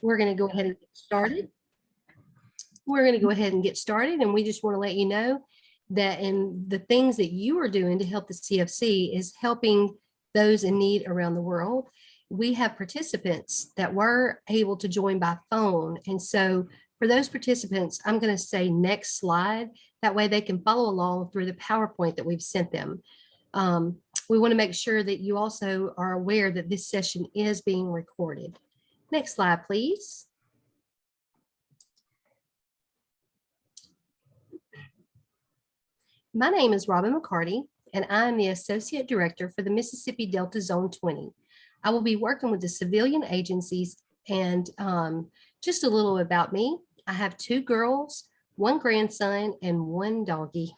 We're going to go ahead and get started. And we just want to let you know that in the things that you are doing to help the CFC is helping those in need around the world. We have participants that were able to join by phone. And so for those participants, I'm going to say next slide. That way they can follow along through the PowerPoint that we've sent them. We want to make sure that you also are aware that this session is being recorded. Next slide, please. My name is Robin McCarty, and I am the Associate Director for the Mississippi Delta Zone 20. I will be working with the civilian agencies, and just a little about me. I have 2 girls, 1 grandson, and 1 doggie.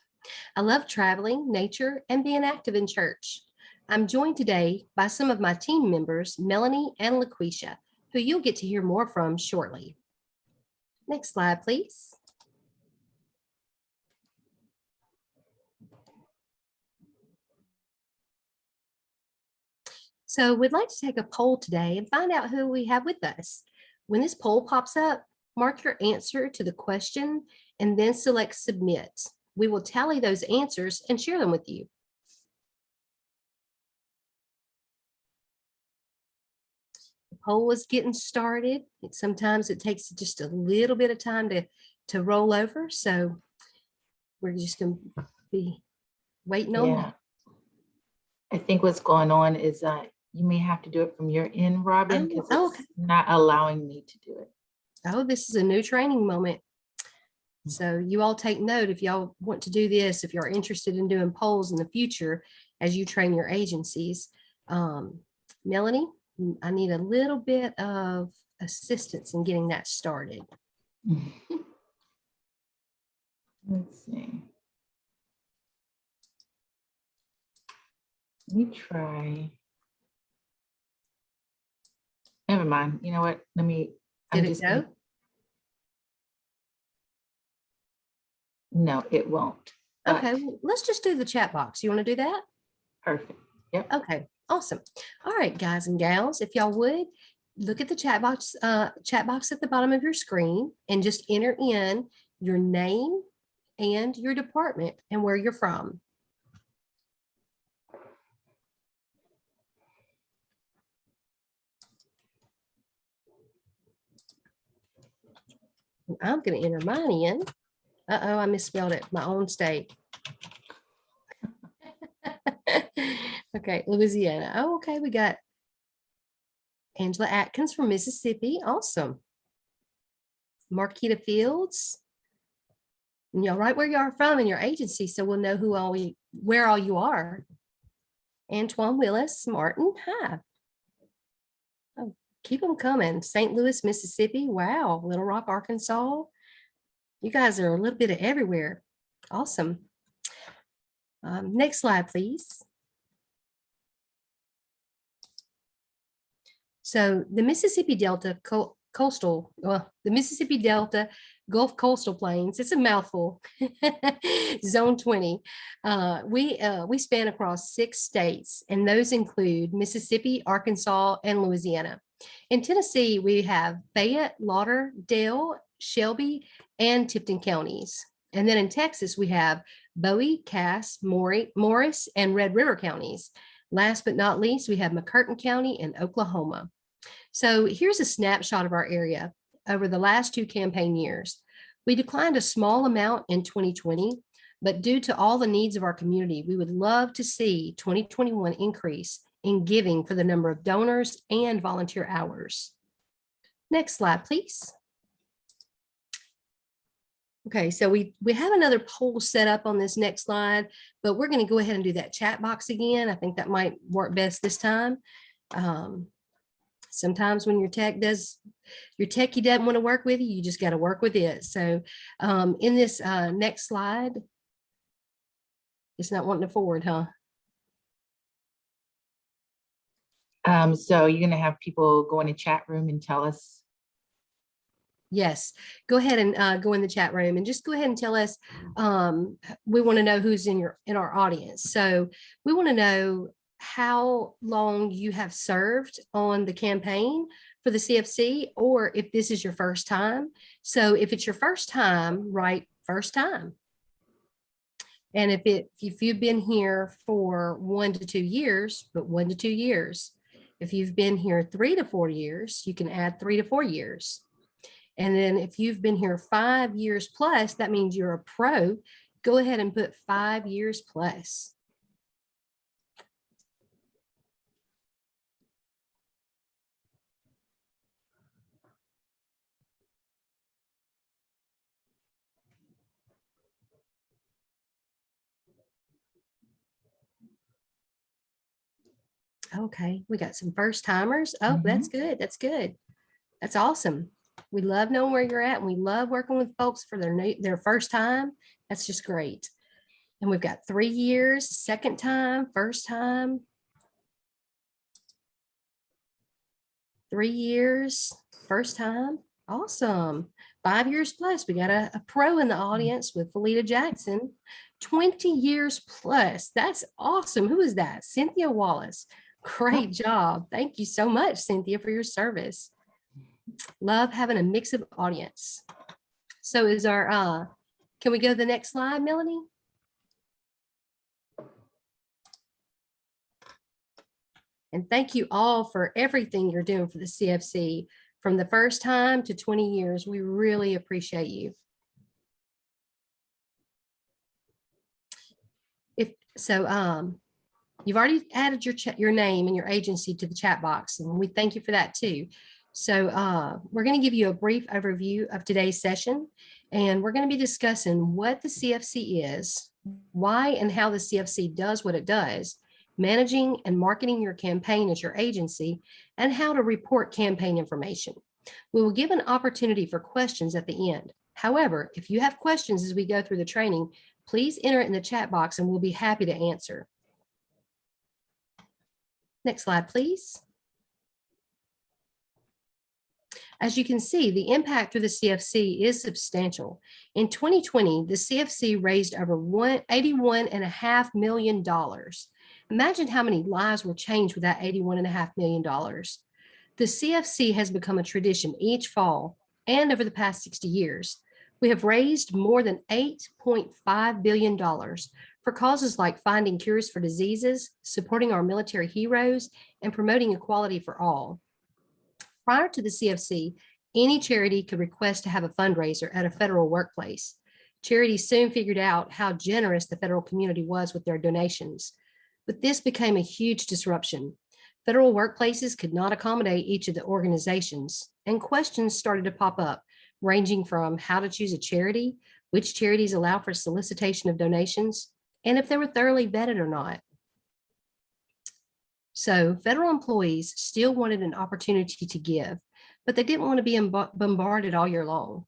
I love traveling, nature, and being active in church. I'm joined today by some of my team members, Melanie and LaQuisha, who you'll get to hear more from shortly. Next slide, please. So we'd like to take a poll today and find out who we have with us. When this poll pops up, mark your answer to the question and then select submit. We will tally those answers and share them with you. The poll is getting started. Sometimes it takes just a little bit of time to roll over. So we're just going to be waiting on that. I think what's going on is you may have to do it from your end, Robin, because it's not allowing me to do it. Oh, this is a new training moment. So you all take note if y'all want to do this, if you're interested in doing polls in the future as you train your agencies. Melanie, I need a little bit of assistance in getting that started. Let's see. Let me try. Never mind. You know what? Let me. Did it go? No, it won't. Okay, well, let's just do the chat box. You want to do that? Perfect. Yep. Okay, awesome. All right, guys and gals, if y'all would look at the chat box at the bottom of your screen and just enter in your name and your department and where you're from. I'm going to enter mine in. Uh-oh, I misspelled it. My own state. Okay, Louisiana. Oh, okay, we got Angela Atkins from Mississippi. Awesome. Marquita Fields. And y'all right where you are from in your agency, so we'll know where all you are. Antoine Willis Martin. Hi. Oh, keep them coming. St. Louis, Mississippi. Wow. Little Rock, Arkansas. You guys are a little bit of everywhere. Awesome. Next slide, please. So the Mississippi Delta the Mississippi Delta Gulf Coastal Plains, it's a mouthful, Zone 20. We span across 6 states, and those include Mississippi, Arkansas, and Louisiana. In Tennessee, we have Fayette, Lauderdale, Shelby, and Tipton counties. And then in Texas, we have Bowie, Cass, Morris, and Red River counties. Last but not least, we have McCurtain County and Oklahoma. So here's a snapshot of our area over the last 2 campaign years. We declined a small amount in 2020, but due to all the needs of our community, we would love to see 2021 increase in giving for the number of donors and volunteer hours. Next slide, please. Okay, so we have another poll set up on this next slide, but we're going to go ahead and do that chat box again. I think that might work best this time. Sometimes when your techie doesn't want to work with you, you just got to work with it. So in this next slide, it's not wanting to forward, huh? So you're going to have people go in the chat room and tell us. Yes, go ahead and go in the chat room and just go ahead and tell us. We want to know who's in our audience. So we want to know how long you have served on the campaign for the CFC, or if this is your first time. So if it's your first time, write first time. And if you've been here for 1 to 2 years, but 1 to 2 years. If you've been here 3 to 4 years, you can add 3 to 4 years. And then if you've been here 5 years plus, that means you're a pro. Go ahead and put 5 years plus. Okay, we got some first timers. Oh, that's good. That's good. That's awesome. We love knowing where you're at, and we love working with folks for their first time. That's just great. And we've got 3 years, second time, first time. 3 years, first time. Awesome. 5 years plus. We got a pro in the audience with Felita Jackson. 20 years plus. That's awesome. Who is that? Cynthia Wallace. Great job. Thank you so much, Cynthia, for your service. Love having a mix of audience. So is our, can we go to the next slide, Melanie? And thank you all for everything you're doing for the CFC from the first time to 20 years. We really appreciate you. You've already added your name and your agency to the chat box, and we thank you for that too. So we're going to give you a brief overview of today's session, and we're going to be discussing what the CFC is, why and how the CFC does what it does, managing and marketing your campaign as your agency, and how to report campaign information. We will give an opportunity for questions at the end. However, if you have questions as we go through the training, please enter it in the chat box and we'll be happy to answer. Next slide, please. As you can see, the impact through the CFC is substantial. In 2020, the CFC raised over $81.5 million. Imagine how many lives were changed with that $81.5 million. The CFC has become a tradition each fall and over the past 60 years. We have raised more than $8.5 billion for causes like finding cures for diseases, supporting our military heroes, and promoting equality for all. Prior to the CFC, any charity could request to have a fundraiser at a federal workplace. Charities soon figured out how generous the federal community was with their donations. But this became a huge disruption. Federal workplaces could not accommodate each of the organizations, and questions started to pop up, ranging from how to choose a charity, which charities allow for solicitation of donations, and if they were thoroughly vetted or not. So federal employees still wanted an opportunity to give, but they didn't want to be bombarded all year long.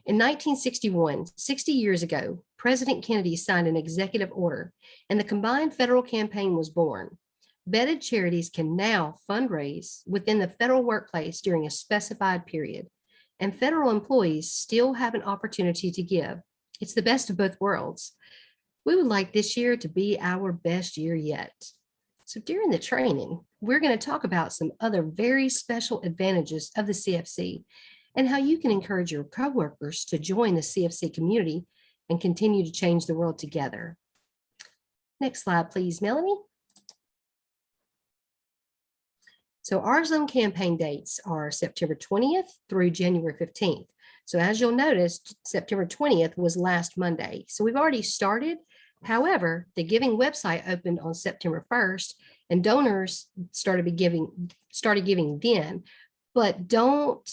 In 1961, 60 years ago, President Kennedy signed an executive order, and the combined federal campaign was born. Vetted charities can now fundraise within the federal workplace during a specified period, and federal employees still have an opportunity to give. It's the best of both worlds. We would like this year to be our best year yet. So during the training, we're going to talk about some other very special advantages of the CFC and how you can encourage your coworkers to join the CFC community and continue to change the world together. Next slide, please, Melanie. So our zone campaign dates are September 20th through January 15th. So as you'll notice, September 20th was last Monday. So we've already started. However, the giving website opened on September 1st and donors started giving then, but don't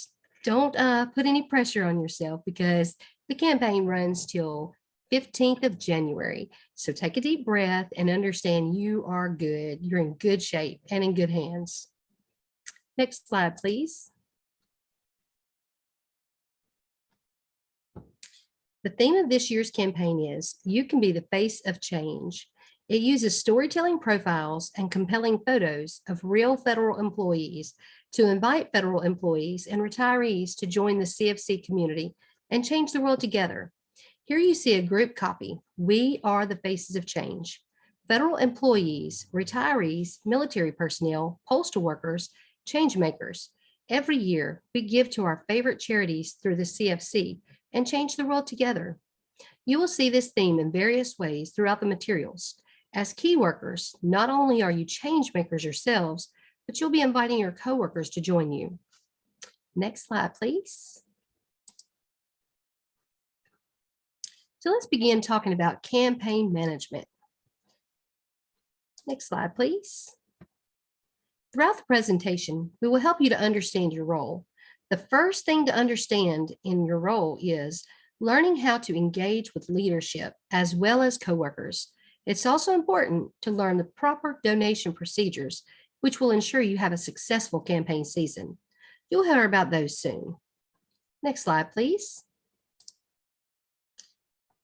put any pressure on yourself because the campaign runs till 15th of January. So take a deep breath and understand you are good. You're in good shape and in good hands. Next slide, please. The theme of this year's campaign is You Can Be the Face of Change. It uses storytelling profiles and compelling photos of real federal employees to invite federal employees and retirees to join the CFC community and change the world together. Here you see a group copy. We are the faces of change. Federal employees, retirees, military personnel, postal workers, change makers. Every year, we give to our favorite charities through the CFC and change the world together. You will see this theme in various ways throughout the materials. As key workers, not only are you change makers yourselves, but you'll be inviting your coworkers to join you. Next slide, please. So let's begin talking about campaign management. Next slide, please. Throughout the presentation, we will help you to understand your role. The first thing to understand in your role is learning how to engage with leadership as well as coworkers. It's also important to learn the proper donation procedures, which will ensure you have a successful campaign season. You'll hear about those soon. Next slide, please.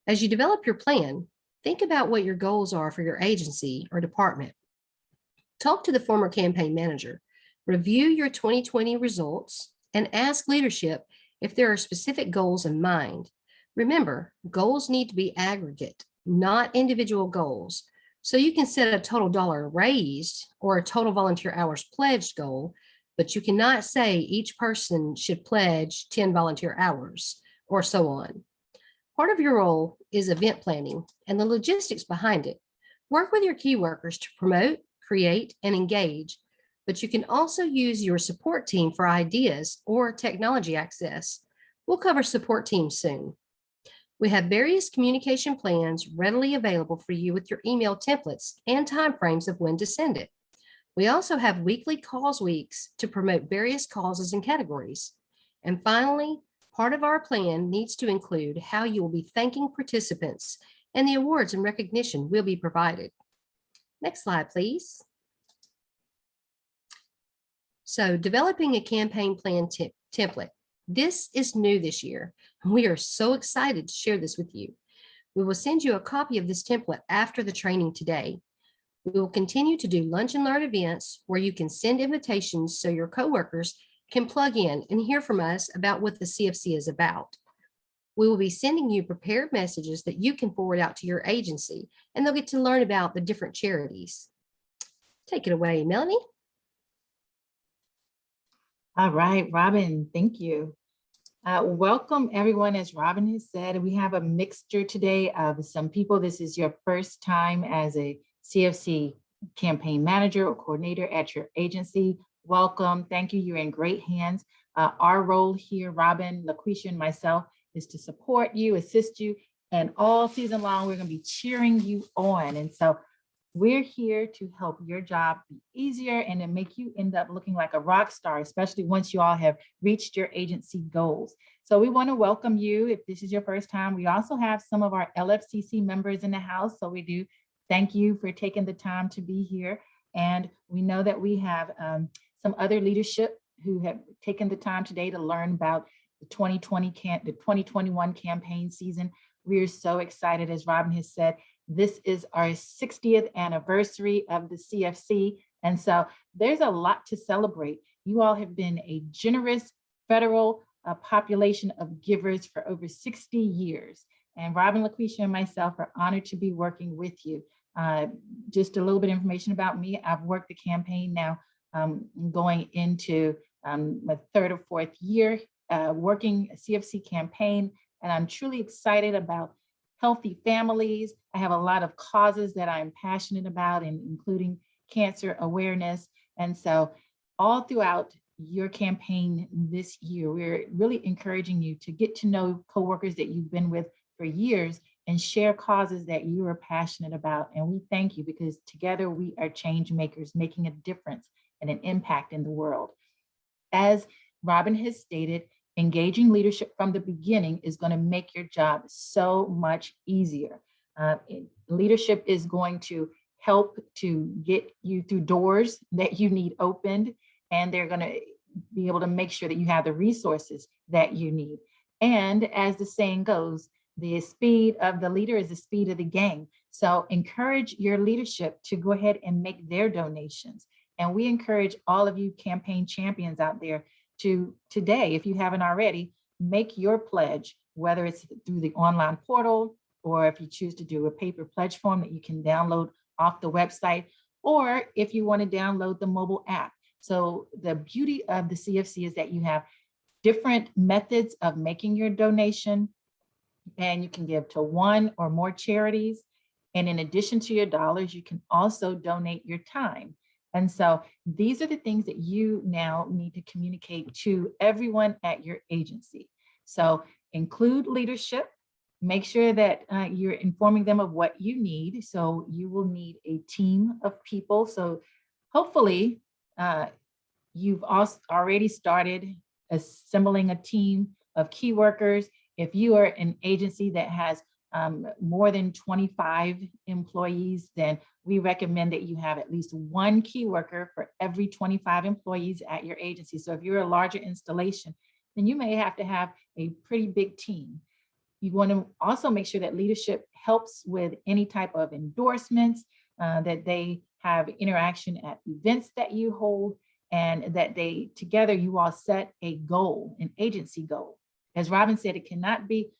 As you develop your plan, think about what your goals are for your agency or department. Talk to the former campaign manager, review your 2020 results, and ask leadership if there are specific goals in mind. Remember, goals need to be aggregate, not individual goals. So you can set a total dollar raised or a total volunteer hours pledged goal, but you cannot say each person should pledge 10 volunteer hours or so on. Part of your role is event planning and the logistics behind it. Work with your key workers to promote, create, and engage, but you can also use your support team for ideas or technology access. We'll cover support teams soon. We have various communication plans readily available for you with your email templates and timeframes of when to send it. We also have weekly cause weeks to promote various causes and categories. And finally, part of our plan needs to include how you will be thanking participants and the awards and recognition will be provided. Next slide, please. So developing a campaign plan template. This is new this year. We are so excited to share this with you. We will send you a copy of this template after the training today. We will continue to do lunch and learn events where you can send invitations so your coworkers can plug in and hear from us about what the CFC is about. We will be sending you prepared messages that you can forward out to your agency, and they'll get to learn about the different charities. Take it away, Melanie. All right, Robin, thank you. Welcome everyone. As Robin has said, we have a mixture today of some people. This is your first time as a CFC campaign manager or coordinator at your agency. Welcome. Thank you. You're in great hands. Our role here, Robin, LaQuisha, and myself, is to support you, assist you, and all season long, we're going to be cheering you on. And so we're here to help your job be easier and to make you end up looking like a rock star, especially once you all have reached your agency goals. So we want to welcome you if this is your first time. We also have some of our LFCC members in the house. So we do thank you for taking the time to be here. And we know that we have some other leadership who have taken the time today to learn about the 2021 campaign season. We are so excited, as Robin has said. This is our 60th anniversary of the CFC. And so there's a lot to celebrate. You all have been a generous federal population of givers for over 60 years. And Robin, LaQuisha, and myself are honored to be working with you. Just a little bit of information about me. I've worked the campaign now going into my third or fourth year working a CFC campaign, and I'm truly excited about healthy families. I have a lot of causes that I'm passionate about, including cancer awareness. And so all throughout your campaign this year, we're really encouraging you to get to know coworkers that you've been with for years and share causes that you are passionate about. And we thank you because together we are change makers, making a difference and an impact in the world. As Robin has stated, engaging leadership from the beginning is going to make your job so much easier. Leadership is going to help to get you through doors that you need opened, and they're going to be able to make sure that you have the resources that you need. And as the saying goes, the speed of the leader is the speed of the game. So encourage your leadership to go ahead and make their donations. And we encourage all of you campaign champions out there to today, if you haven't already, make your pledge, whether it's through the online portal, or if you choose to do a paper pledge form that you can download off the website, or if you want to download the mobile app. So the beauty of the CFC is that you have different methods of making your donation, and you can give to one or more charities. And in addition to your dollars, you can also donate your time. And so these are the things that you now need to communicate to everyone at your agency. So include leadership, make sure that you're informing them of what you need. So you will need a team of people. So hopefully you've also already started assembling a team of key workers. If you are an agency that has more than 25 employees, then we recommend that you have at least one key worker for every 25 employees at your agency. So if you're a larger installation, then you may have to have a pretty big team. You want to also make sure that leadership helps with any type of endorsements, that they have interaction at events that you hold, and that they together you all set a goal, an agency goal. As Robin said, it cannot be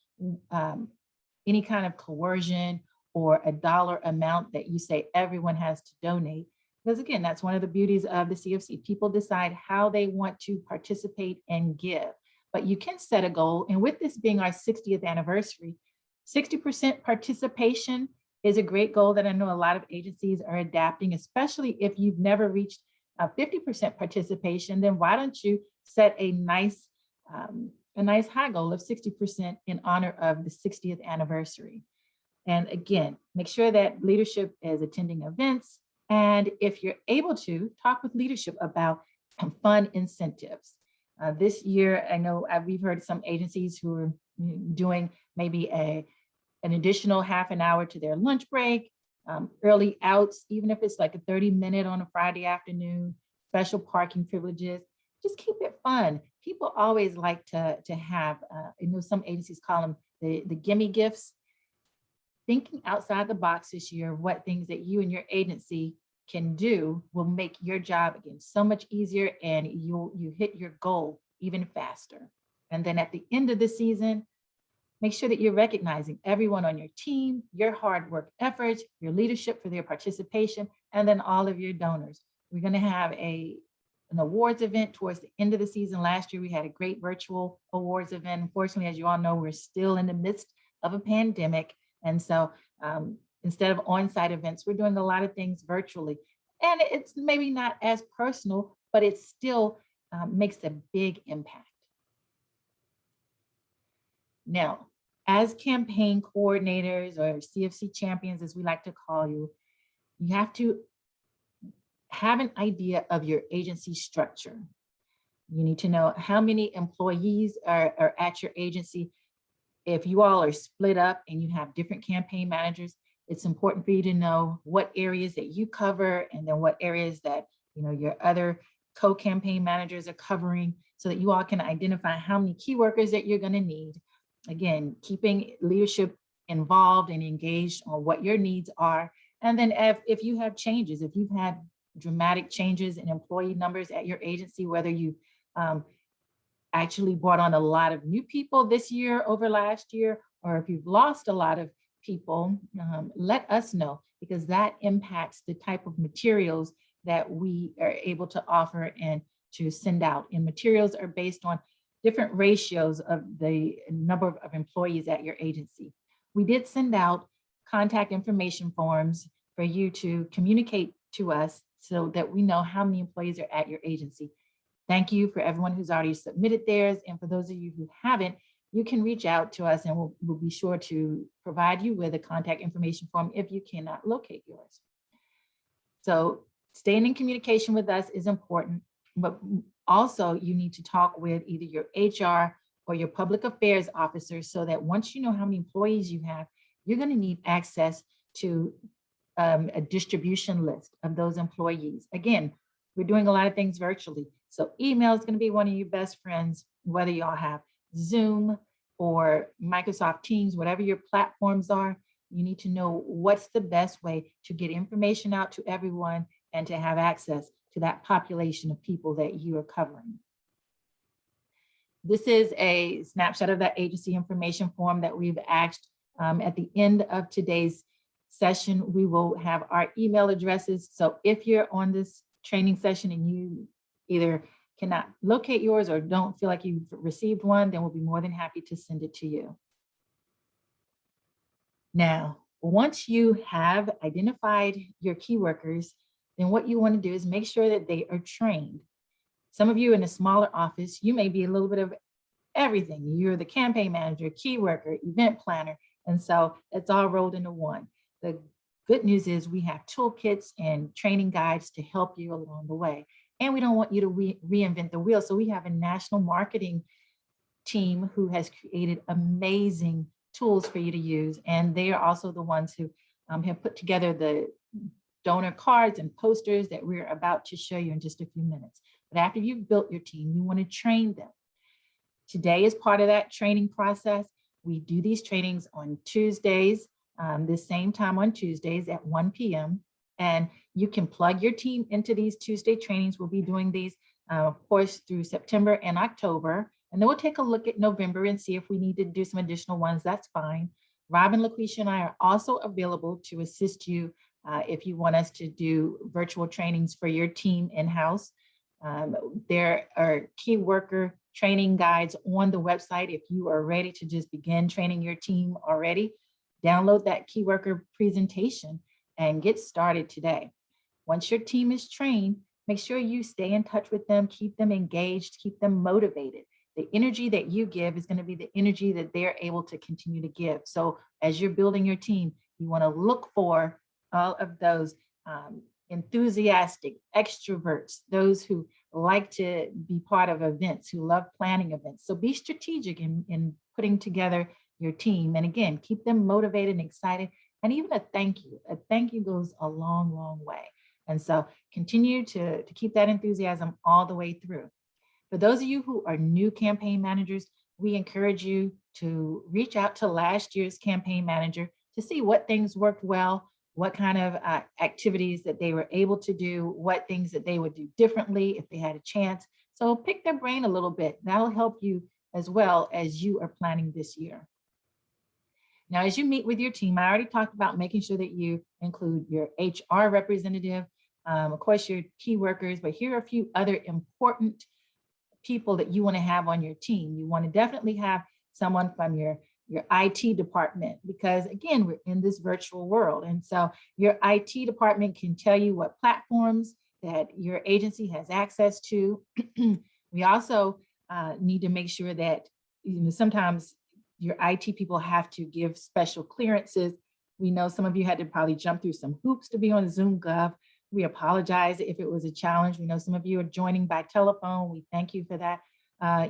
any kind of coercion or a dollar amount that you say everyone has to donate. Because again, that's one of the beauties of the CFC. People decide how they want to participate and give. But you can set a goal. And with this being our 60th anniversary, 60% participation is a great goal that I know a lot of agencies are adapting, especially if you've never reached 50% participation. Then why don't you set a nice high goal of 60% in honor of the 60th anniversary? And again, make sure that leadership is attending events. And if you're able to, talk with leadership about fun incentives. This year, I know we've heard some agencies who are doing maybe an additional half an hour to their lunch break, early outs, even if it's like a 30-minute on a Friday afternoon, special parking privileges. Just keep it fun. People always like to have, some agencies call them the gimme gifts. Thinking outside the box this year, what things that you and your agency can do will make your job again so much easier, and you hit your goal even faster. And then at the end of the season, make sure that you're recognizing everyone on your team, your hard work efforts, your leadership for their participation, and then all of your donors. We're going to have an awards event towards the end of the season. Last year, we had a great virtual awards event. Unfortunately, as you all know, we're still in the midst of a pandemic. And so instead of on-site events, we're doing a lot of things virtually. And it's maybe not as personal, but it still makes a big impact. Now, as campaign coordinators or CFC champions, as we like to call you, you have to have an idea of your agency structure. You need to know how many employees are at your agency. If you all are split up and you have different campaign managers, it's important for you to know what areas that you cover and then what areas that your other co-campaign managers are covering, so that you all can identify how many key workers that you're going to need. Again, keeping leadership involved and engaged on what your needs are. And then if you have changes, if you've had dramatic changes in employee numbers at your agency, whether you actually brought on a lot of new people this year over last year, or if you've lost a lot of people, let us know, because that impacts the type of materials that we are able to offer and to send out. And materials are based on different ratios of the number of employees at your agency. We did send out contact information forms for you to communicate to us so that we know how many employees are at your agency. Thank you for everyone who's already submitted theirs. And for those of you who haven't, you can reach out to us and we'll be sure to provide you with a contact information form if you cannot locate yours. So staying in communication with us is important, but also you need to talk with either your HR or your public affairs officer, so that once you know how many employees you have, you're going to need access to a distribution list of those employees. Again, we're doing a lot of things virtually. So email is going to be one of your best friends, whether y'all have Zoom or Microsoft Teams, whatever your platforms are. You need to know what's the best way to get information out to everyone and to have access to that population of people that you are covering. This is a snapshot of that agency information form that we've asked. At the end of today's session, we will have our email addresses. So if you're on this training session and you either cannot locate yours or don't feel like you've received one, then we'll be more than happy to send it to you. Now, once you have identified your key workers, then what you want to do is make sure that they are trained. Some of you in a smaller office, you may be a little bit of everything. You're the campaign manager, key worker, event planner. And so it's all rolled into one. The good news is we have toolkits and training guides to help you along the way. And we don't want you to reinvent the wheel. So we have a national marketing team who has created amazing tools for you to use. And they are also the ones who have put together the donor cards and posters that we're about to show you in just a few minutes. But after you've built your team, you want to train them. Today is part of that training process. We do these trainings on Tuesdays, the same time on Tuesdays at 1 p.m. And you can plug your team into these Tuesday trainings. We'll be doing these, of course, through September and October. And then we'll take a look at November and see if we need to do some additional ones. That's fine. Robin, LaQuisha, and I are also available to assist you if you want us to do virtual trainings for your team in-house. There are key worker training guides on the website. If you are ready to just begin training your team already, download that key worker presentation and get started today. Once your team is trained, make sure you stay in touch with them, keep them engaged, keep them motivated. The energy that you give is going to be the energy that they're able to continue to give. So as you're building your team, you want to look for all of those enthusiastic extroverts, those who like to be part of events, who love planning events. So be strategic in putting together your team. And again, keep them motivated and excited. And even a thank you. A thank you goes a long, long way. And so continue to keep that enthusiasm all the way through. For those of you who are new campaign managers, we encourage you to reach out to last year's campaign manager to see what things worked well, what kind of activities that they were able to do, what things that they would do differently if they had a chance. So pick their brain a little bit. That'll help you as well as you are planning this year. Now, as you meet with your team, I already talked about making sure that you include your HR representative, of course, your key workers, but here are a few other important people that you want to have on your team. You want to definitely have someone from your IT department, because again, we're in this virtual world. And so your IT department can tell you what platforms that your agency has access to. We also need to make sure that, sometimes your IT people have to give special clearances. We know some of you had to probably jump through some hoops to be on Zoom Gov. We apologize if it was a challenge. We know some of you are joining by telephone. We thank you for that.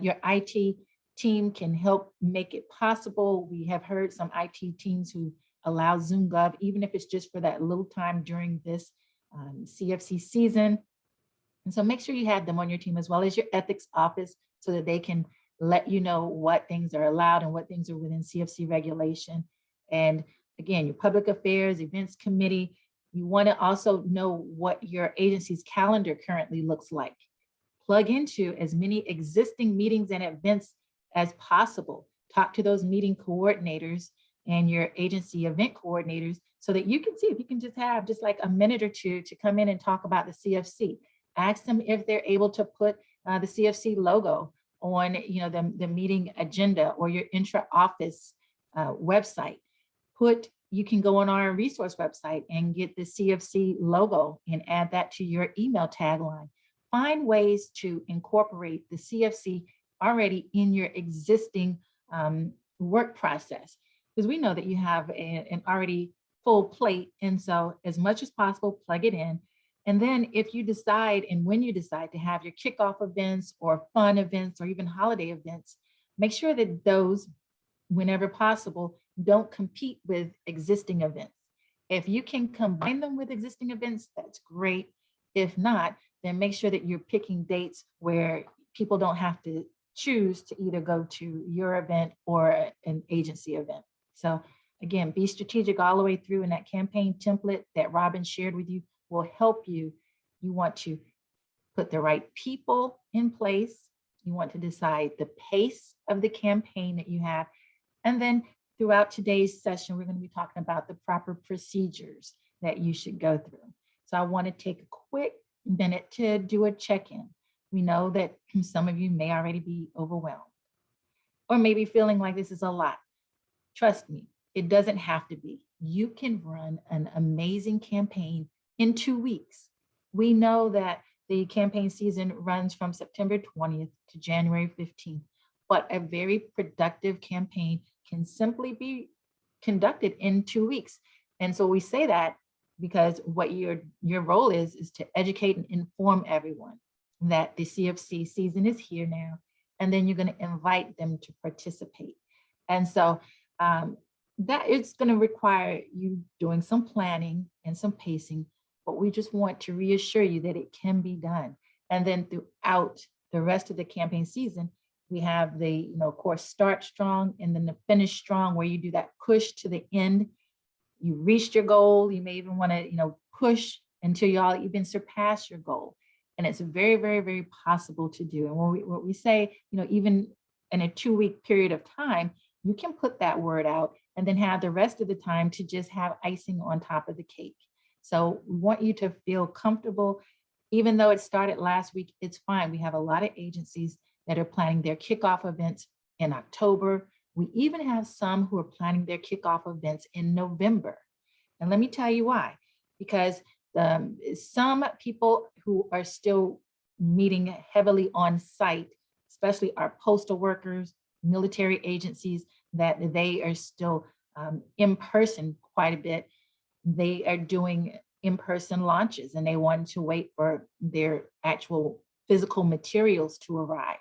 Your IT team can help make it possible. We have heard some IT teams who allow Zoom Gov, even if it's just for that little time during this CFC season. And so make sure you have them on your team, as well as your ethics office, so that they can let you know what things are allowed and what things are within CFC regulation. And again, your public affairs, events committee, you want to also know what your agency's calendar currently looks like. Plug into as many existing meetings and events as possible. Talk to those meeting coordinators and your agency event coordinators so that you can see if you can just have just like a minute or two to come in and talk about the CFC. Ask them if they're able to put the CFC logo on the meeting agenda or your intra-office website. You can go on our resource website and get the CFC logo and add that to your email tagline. Find ways to incorporate the CFC already in your existing work process, because we know that you have an already full plate. And so as much as possible, plug it in. And then if you decide, and when you decide to have your kickoff events or fun events or even holiday events, make sure that those, whenever possible, don't compete with existing events. If you can combine them with existing events, that's great. If not, then make sure that you're picking dates where people don't have to choose to either go to your event or an agency event. So again, be strategic all the way through, and that campaign template that Robin shared with you will help you. You want to put the right people in place. You want to decide the pace of the campaign that you have. And then throughout today's session, we're going to be talking about the proper procedures that you should go through. So I want to take a quick minute to do a check-in. We know that some of you may already be overwhelmed or maybe feeling like this is a lot. Trust me, it doesn't have to be. You can run an amazing campaign in 2 weeks. We know that the campaign season runs from September 20th to January 15th, but a very productive campaign can simply be conducted in 2 weeks. And so we say that because what your role is to educate and inform everyone that the CFC season is here now, and then you're going to invite them to participate. And so that it's going to require you doing some planning and some pacing, but we just want to reassure you that it can be done. And then throughout the rest of the campaign season, we have the, of course, start strong and then the finish strong, where you do that push to the end. You reached your goal. You may even want to, push until y'all even surpass your goal. And it's very, very, very possible to do. And what we say, even in a 2-week period of time, you can put that word out and then have the rest of the time to just have icing on top of the cake. So we want you to feel comfortable. Even though it started last week, it's fine. We have a lot of agencies that are planning their kickoff events in October. We even have some who are planning their kickoff events in November. And let me tell you why. Because some people who are still meeting heavily on site, especially our postal workers, military agencies, that they are still in person quite a bit. They are doing in-person launches and they want to wait for their actual physical materials to arrive.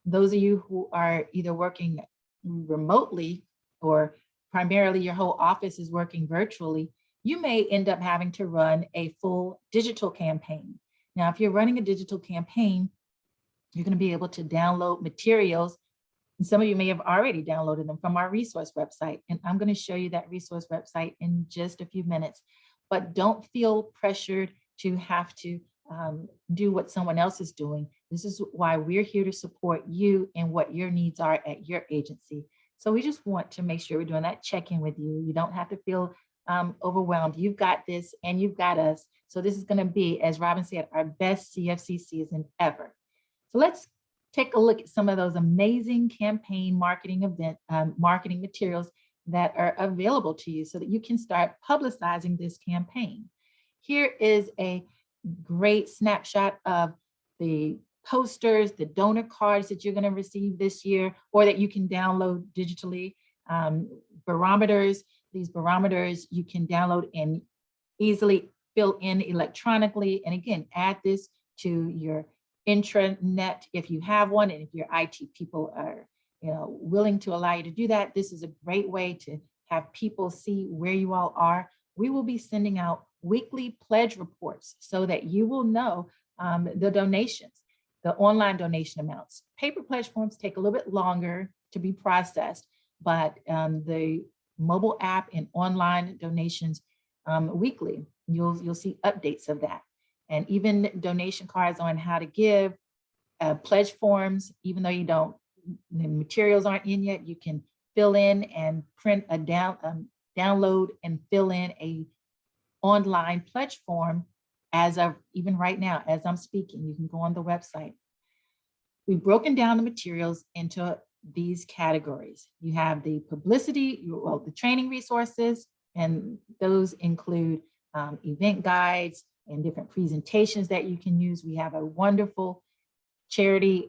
Those of you who are either working remotely or primarily your whole office is working virtually, you may end up having to run a full digital campaign. Now, if you're running a digital campaign, you're going to be able to download materials. And some of you may have already downloaded them from our resource website. And I'm going to show you that resource website in just a few minutes. But don't feel pressured to have to do what someone else is doing. This is why we're here to support you and what your needs are at your agency. So we just want to make sure we're doing that check-in with you. You don't have to feel overwhelmed. You've got this and you've got us. So this is going to be, as Robin said, our best CFC season ever. So let's take a look at some of those amazing campaign marketing marketing materials that are available to you so that you can start publicizing this campaign. Here is a great snapshot of the posters, the donor cards that you're going to receive this year, or that you can download digitally. Barometers, these barometers you can download and easily fill in electronically. And again, add this to your intranet if you have one, and if your IT people are willing to allow you to do that, this is a great way to have people see where you all are. We will be sending out weekly pledge reports so that you will know the donations, the online donation amounts. Paper pledge forms take a little bit longer to be processed, but the mobile app and online donations weekly, you'll see updates of that. And even donation cards on how to give, pledge forms, even though the materials aren't in yet, you can fill in and print a download and fill in a online pledge form as of even right now, as I'm speaking. You can go on the website. We've broken down the materials into these categories. You have the publicity, the training resources, and those include event guides and different presentations that you can use. We have a wonderful charity,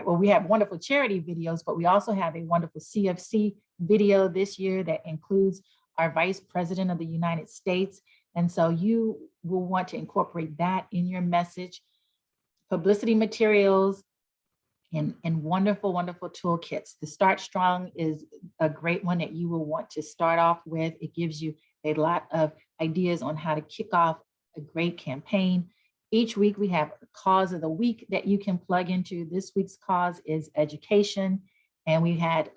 we have wonderful charity videos, but we also have a wonderful CFC video this year that includes our Vice President of the United States. And so you will want to incorporate that in your message. Publicity materials and wonderful, wonderful toolkits. The Start Strong is a great one that you will want to start off with. It gives you a lot of ideas on how to kick off a great campaign. Each week we have a cause of the week that you can plug into. This week's cause is education. And we had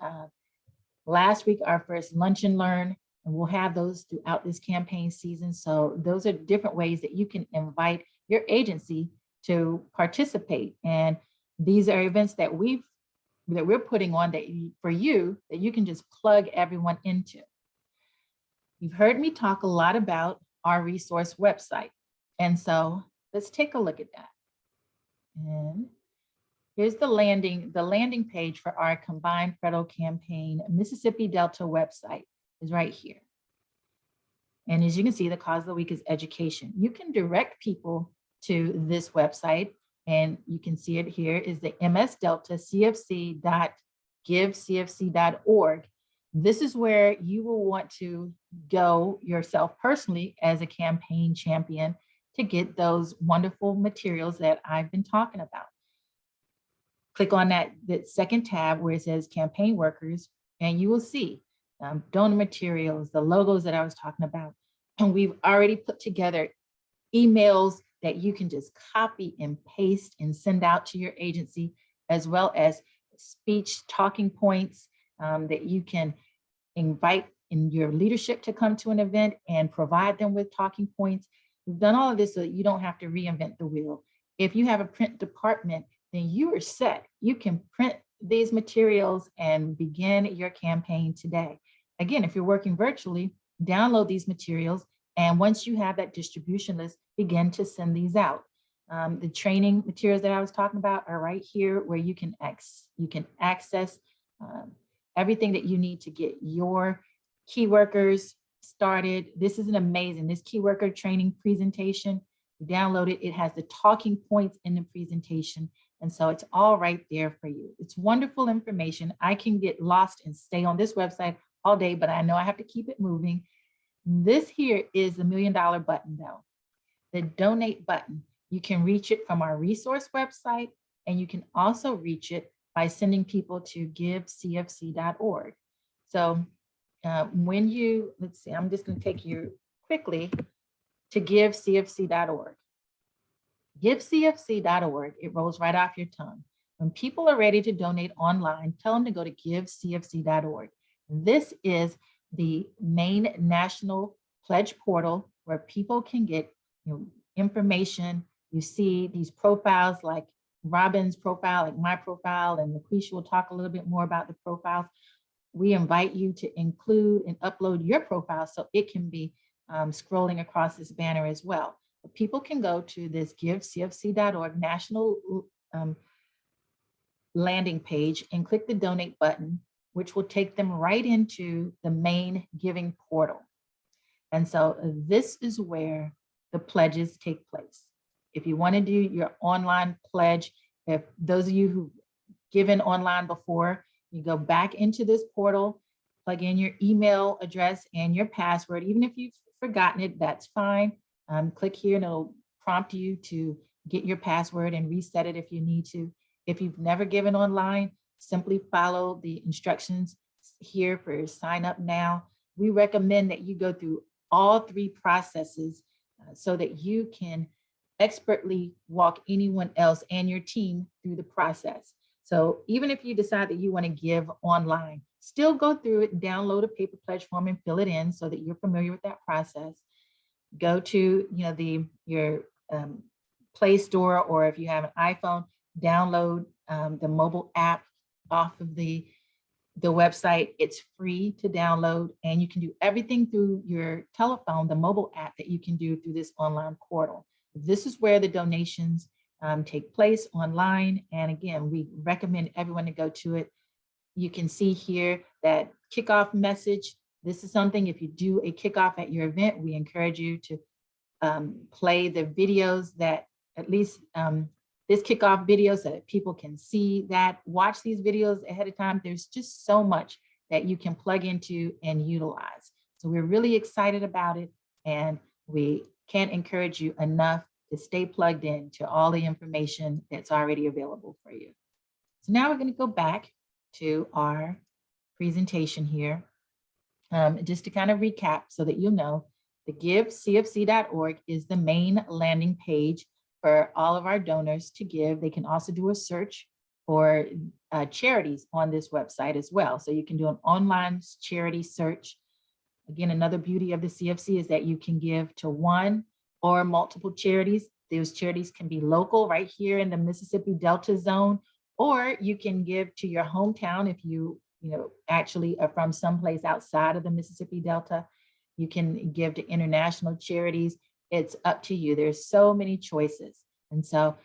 last week our first lunch and learn, and we'll have those throughout this campaign season. So those are different ways that you can invite your agency to participate. And these are events that we're putting on for you that you can just plug everyone into. You've heard me talk a lot about our resource website. And so let's take a look at that. And here's the landing page for our combined federal campaign. Mississippi Delta website is right here. And as you can see, the cause of the week is education. You can direct people to this website, and you can see it here is the msdeltacfc.givecfc.org. This is where you will want to go yourself personally as a campaign champion to get those wonderful materials that I've been talking about. Click on that second tab where it says campaign workers, and you will see donor materials, the logos that I was talking about. And we've already put together emails that you can just copy and paste and send out to your agency, as well as speech talking points that you can invite in your leadership to come to an event and provide them with talking points. We've done all of this so that you don't have to reinvent the wheel. If you have a print department, then you are set. You can print these materials and begin your campaign today. Again, if you're working virtually, download these materials. And once you have that distribution list, begin to send these out. The training materials that I was talking about are right here where you can access everything that you need to get your key workers started. This is this key worker training presentation. You download it, it has the talking points in the presentation. And so it's all right there for you. It's wonderful information. I can get lost and stay on this website all day, but I know I have to keep it moving. This here is the $1 million button though. The donate button. You can reach it from our resource website, and you can also reach it by sending people to givecfc.org. So when you, let's see, I'm just going to take you quickly to givecfc.org. Givecfc.org, it rolls right off your tongue. When people are ready to donate online, tell them to go to givecfc.org. This is the main national pledge portal where people can get information. You see these profiles like Robin's profile, like my profile, and LaQuisha will talk a little bit more about the profiles. We invite you to include and upload your profile so it can be scrolling across this banner as well. But people can go to this givecfc.org national landing page and click the donate button, which will take them right into the main giving portal. And so this is where the pledges take place. If you want to do your online pledge, if those of you who've given online before, you go back into this portal, plug in your email address and your password. Even if you've forgotten it, that's fine. Click here and it'll prompt you to get your password and reset it if you need to. If you've never given online, simply follow the instructions here for sign up now. We recommend that you go through all three processes so that you can expertly walk anyone else and your team through the process. So even if you decide that you want to give online, still go through it, download a paper pledge form and fill it in so that you're familiar with that process. Go to your Play Store, or if you have an iPhone, download the mobile app off of the website. It's free to download, and you can do everything through your telephone, the mobile app that you can do through this online portal. This is where the donations take place online. And again, we recommend everyone to go to it. You can see here that kickoff message. This is something, if you do a kickoff at your event, we encourage you to play the videos that at least this kickoff video so that people can see that, watch these videos ahead of time. There's just so much that you can plug into and utilize. So we're really excited about it, and we can't encourage you enough to stay plugged in to all the information that's already available for you. So now we're going to go back to our presentation here. Just to kind of recap so that you know, the givecfc.org is the main landing page for all of our donors to give. They can also do a search for charities on this website as well. So you can do an online charity search. Again, another beauty of the CFC is that you can give to one or multiple charities. Those charities can be local right here in the Mississippi Delta zone, or you can give to your hometown if you actually are from someplace outside of the Mississippi Delta. You can give to international charities. It's up to you. There's so many choices. And so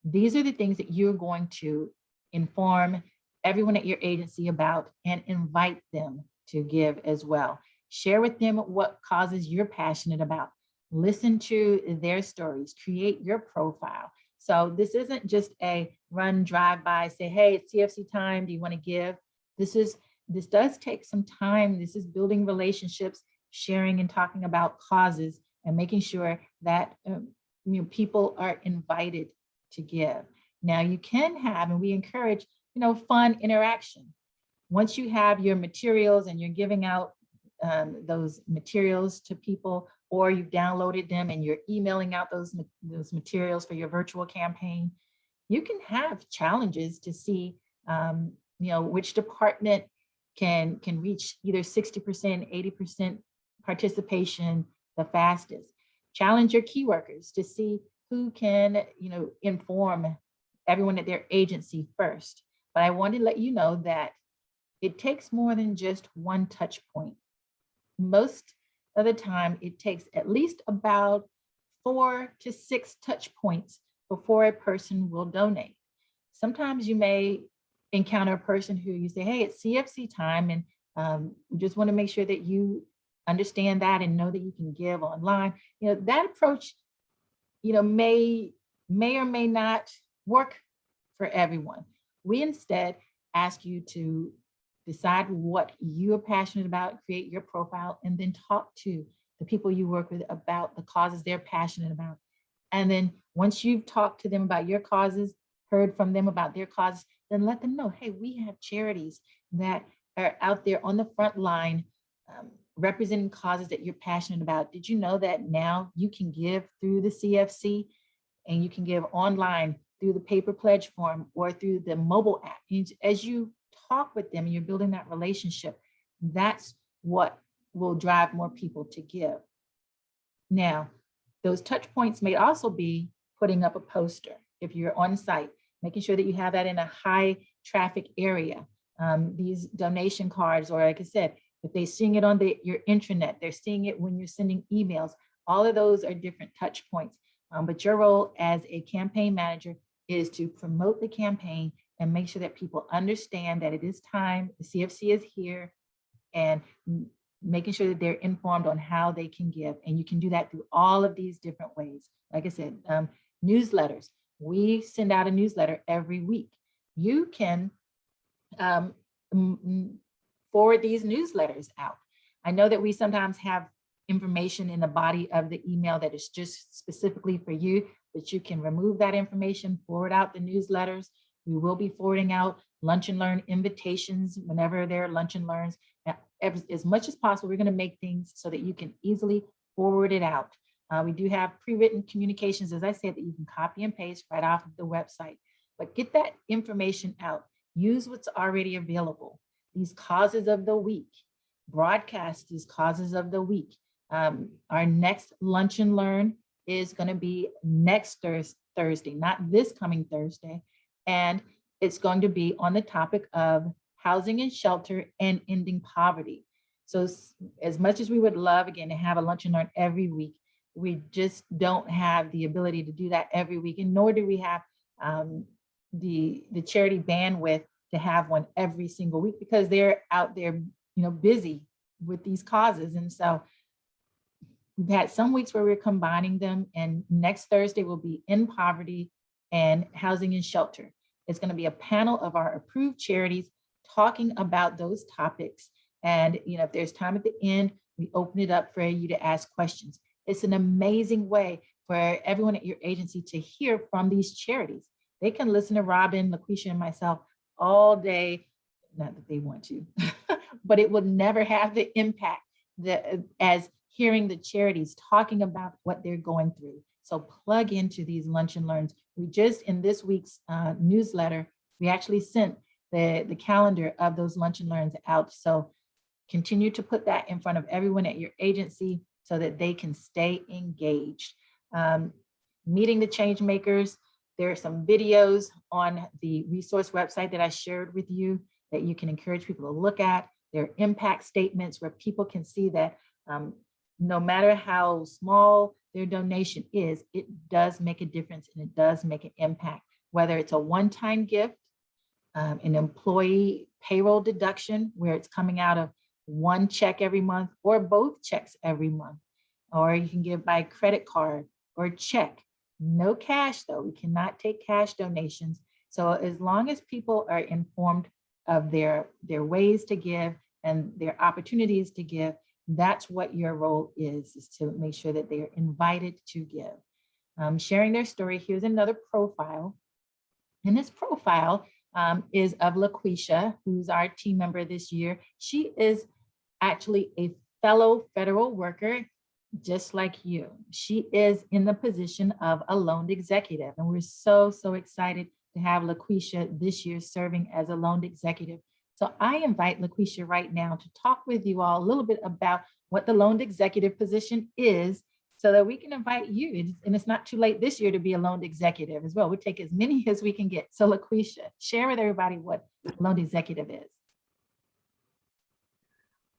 These are the things that you're going to inform everyone at your agency about and invite them to give as well. Share with them what causes you're passionate about. Listen to their stories, create your profile. So this isn't just a run, drive by, say, hey, it's CFC time. Do you want to give? This does take some time. This is building relationships, sharing and talking about causes, and making sure that people are invited to give. Now you can have, and we encourage, fun interaction. Once you have your materials and you're giving out those materials to people, or you've downloaded them and you're emailing out those materials for your virtual campaign, you can have challenges to see, which department can reach either 60%, 80% participation the fastest. Challenge your key workers to see who can, inform everyone at their agency first. But I want to let you know that it takes more than just one touch point. Most of the time, it takes at least about 4 to 6 touch points before a person will donate. Sometimes you may encounter a person who you say, hey, it's CFC time, and we just want to make sure that you understand that and know that you can give online. That approach, may or may not work for everyone. We instead ask you to decide what you are passionate about, create your profile, and then talk to the people you work with about the causes they're passionate about. And then once you've talked to them about your causes, heard from them about their causes, then let them know, hey, we have charities that are out there on the front line representing causes that you're passionate about. Did you know that now you can give through the CFC, and you can give online through the paper pledge form or through the mobile app? As you talk with them and you're building that relationship, that's what will drive more people to give. Now, those touch points may also be putting up a poster if you're on site, making sure that you have that in a high traffic area. These donation cards, or like I said, if they're seeing it on your intranet, they're seeing it when you're sending emails. All of those are different touch points. But your role as a campaign manager is to promote the campaign and make sure that people understand that it is time, the CFC is here, and making sure that they're informed on how they can give. And you can do that through all of these different ways. Like I said, newsletters. We send out a newsletter every week. You can forward these newsletters out. I know that we sometimes have information in the body of the email that is just specifically for you, but you can remove that information, forward out the newsletters. We will be forwarding out lunch and learn invitations whenever there are lunch and learns. As much as possible, we're going to make things so that you can easily forward it out. We do have pre-written communications, as I said, that you can copy and paste right off of the website. But get that information out. Use what's already available. These causes of the week. Broadcast these causes of the week. Our next lunch and learn is going to be next Thursday, not this coming Thursday. And it's going to be on the topic of housing and shelter and ending poverty. So as much as we would love, again, to have a lunch and learn every week, we just don't have the ability to do that every week, and nor do we have the charity bandwidth to have one every single week, because they're out there, busy with these causes. And so we've had some weeks where we're combining them, and next Thursday will be in poverty and housing and shelter. It's going to be a panel of our approved charities talking about those topics. And, if there's time at the end, we open it up for you to ask questions. It's an amazing way for everyone at your agency to hear from these charities. They can listen to Robin, LaQuisha, and myself all day, not that they want to, but it will never have the impact as hearing the charities talking about what they're going through. So plug into these lunch and learns. We just, in this week's newsletter, we actually sent the calendar of those lunch and learns out. So continue to put that in front of everyone at your agency so that they can stay engaged. Meeting the change makers. There are some videos on the resource website that I shared with you that you can encourage people to look at. There are impact statements where people can see that no matter how small their donation is, it does make a difference and it does make an impact. whether it's a one-time gift, an employee payroll deduction where it's coming out of one check every month or both checks every month, or you can give by credit card or check. No cash though, we cannot take cash donations. So as long as people are informed of their ways to give and their opportunities to give, that's what your role is to make sure that they are invited to give. Sharing their story, here's another profile. And this profile is of LaQuisha, who's our team member this year. She is actually a fellow federal worker, just like you. She is in the position of a loaned executive. And we're so, so excited to have LaQuisha this year serving as a loaned executive. So I invite LaQuisha right now to talk with you all a little bit about what the loaned executive position is, so that we can invite you. And it's not too late this year to be a loaned executive as well. We take as many as we can get. So LaQuisha, share with everybody what a loaned executive is.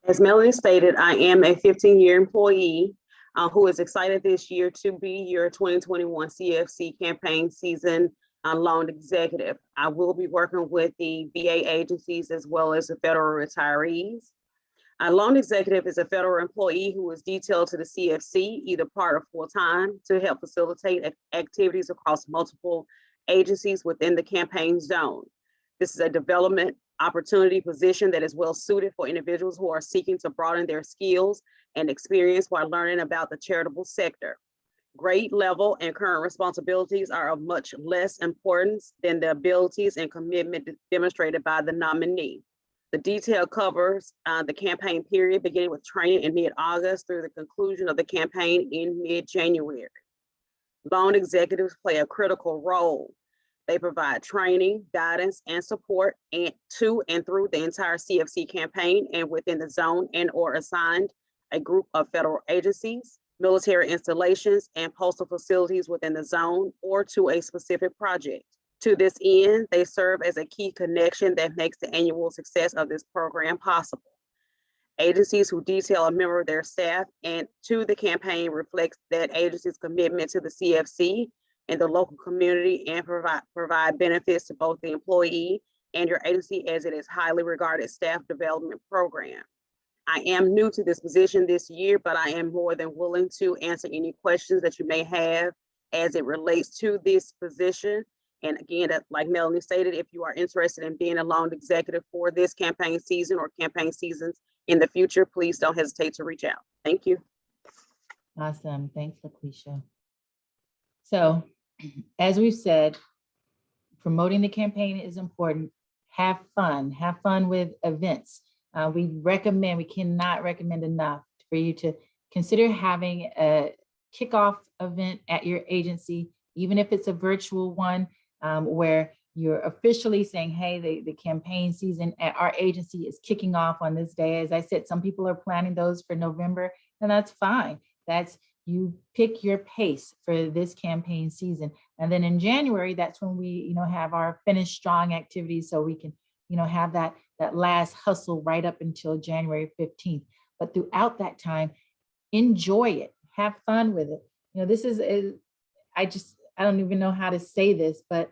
As Melanie stated, I am a 15-year employee who is excited this year to be your 2021 CFC campaign season loan executive. I will be working with the VA agencies as well as the federal retirees. A loan executive is a federal employee who is detailed to the CFC, either part or full-time, to help facilitate activities across multiple agencies within the campaign zone. This is a development opportunity position that is well suited for individuals who are seeking to broaden their skills and experience while learning about the charitable sector. Grade level and current responsibilities are of much less importance than the abilities and commitment demonstrated by the nominee. The detail covers the campaign period, beginning with training in mid-August through the conclusion of the campaign in mid-January. Loan executives play a critical role. They provide training, guidance, and support to and through the entire CFC campaign and within the zone and or assigned a group of federal agencies, military installations, and postal facilities within the zone or to a specific project. To this end, they serve as a key connection that makes the annual success of this program possible. Agencies who detail a member of their staff and to the campaign reflects that agency's commitment to the CFC and the local community and provide benefits to both the employee and your agency, as it is highly regarded staff development program. I am new to this position this year, but I am more than willing to answer any questions that you may have as it relates to this position. And again, like Melanie stated, if you are interested in being a loan executive for this campaign season or campaign seasons in the future, please don't hesitate to reach out. Thank you. Awesome. Thanks, LaQuisha. So as we've said, promoting the campaign is important. Have fun with events. We cannot recommend enough for you to consider having a kickoff event at your agency, even if it's a virtual one, where you're officially saying, hey, the campaign season at our agency is kicking off on this day. As I said, some people are planning those for November, and that's fine. You pick your pace for this campaign season. And then in January, that's when we have our finish strong activities, so we can have that last hustle right up until January 15th. But throughout that time, enjoy it, have fun with it. This is I don't even know how to say this, but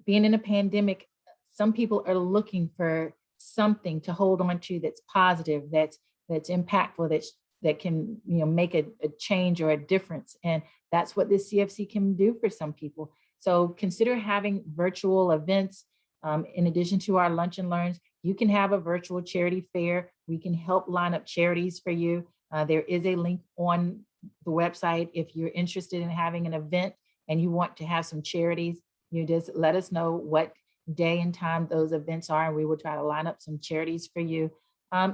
being in a pandemic, some people are looking for something to hold on to that's positive, that's impactful, that can make a change or a difference. And that's what this CFC can do for some people. So consider having virtual events. In addition to our lunch and learns, you can have a virtual charity fair. We can help line up charities for you. There is a link on the website if you're interested in having an event and you want to have some charities. You just let us know what day and time those events are, and we will try to line up some charities for you.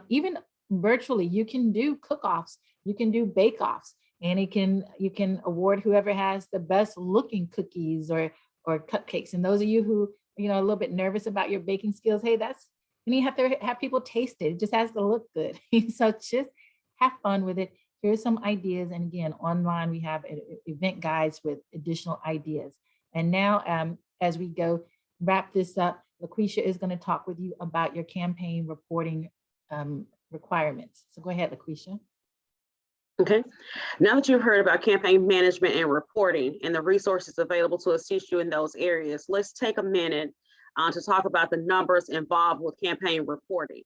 Even virtually, you can do cook-offs, you can do bake-offs, and you can award whoever has the best looking cookies or cupcakes. And those of you who a little bit nervous about your baking skills, hey, you have to have people taste it. It just has to look good. So just have fun with it. Here's some ideas. And again, online we have event guides with additional ideas. And now as we go wrap this up, LaQuisha is going to talk with you about your campaign reporting requirements. So go ahead, LaQuisha. Okay, now that you've heard about campaign management and reporting and the resources available to assist you in those areas, let's take a minute to talk about the numbers involved with campaign reporting.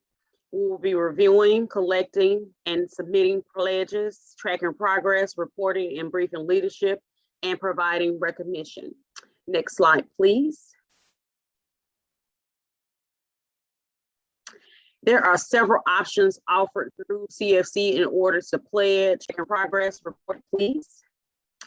We will be reviewing, collecting, and submitting pledges, tracking progress, reporting and briefing leadership, and providing recognition. Next slide, please. There are several options offered through CFC in order to pledge and progress report, please.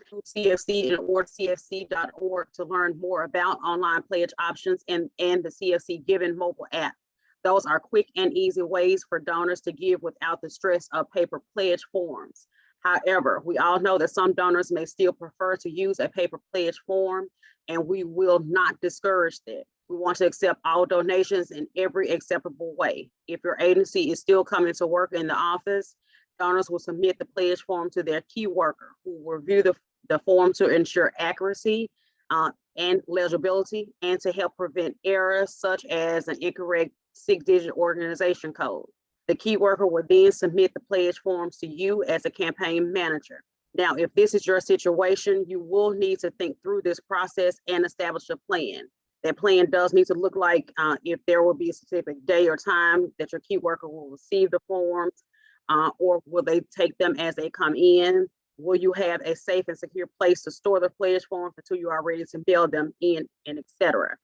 Through CFC in order cfc.org to learn more about online pledge options and the CFC Giving mobile app. Those are quick and easy ways for donors to give without the stress of paper pledge forms. However, we all know that some donors may still prefer to use a paper pledge form, and we will not discourage that. We want to accept all donations in every acceptable way. If your agency is still coming to work in the office, donors will submit the pledge form to their key worker, who will review the form to ensure accuracy and legibility, and to help prevent errors such as an incorrect 6-digit organization code. The key worker will then submit the pledge forms to you as a campaign manager. Now, if this is your situation, you will need to think through this process and establish a plan. That plan does need to look like if there will be a specific day or time that your key worker will receive the forms, or will they take them as they come in? Will you have a safe and secure place to store the pledge forms until you are ready to mail them in, and etc.